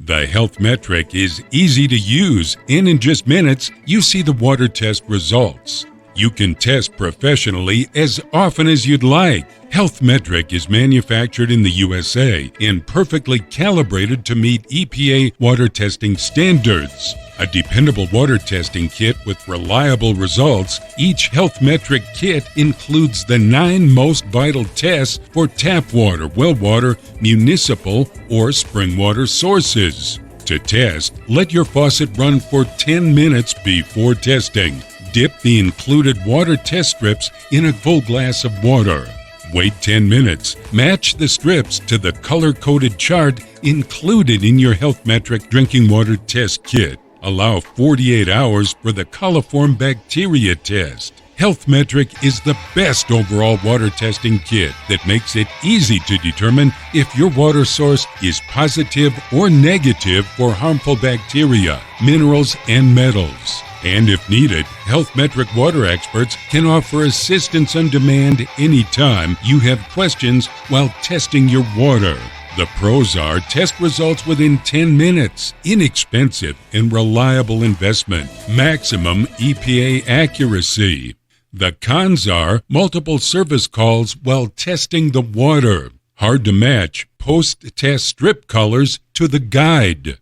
The health metric is easy to use, and in just minutes, you see the water test results. You can test professionally as often as you'd like. Health Metric is manufactured in the USA and perfectly calibrated to meet EPA water testing standards. A dependable water testing kit with reliable results, each Health Metric kit includes the 9 most vital tests for tap water, well water, municipal, or spring water sources. To test, let your faucet run for 10 minutes before testing. Dip the included water test strips in a full glass of water. Wait 10 minutes. Match the strips to the color-coded chart included in your Health Metric drinking water test kit. Allow 48 hours for the Coliform Bacteria test. Health Metric is the best overall water testing kit that makes it easy to determine if your water source is positive or negative for harmful bacteria, minerals, and metals. And if needed, Health Metric water experts can offer assistance on demand anytime you have questions while testing your water. The pros are test results within 10 minutes, inexpensive and reliable investment, maximum EPA accuracy. The cons are multiple service calls while testing the water, hard to match post-test strip colors to the guide.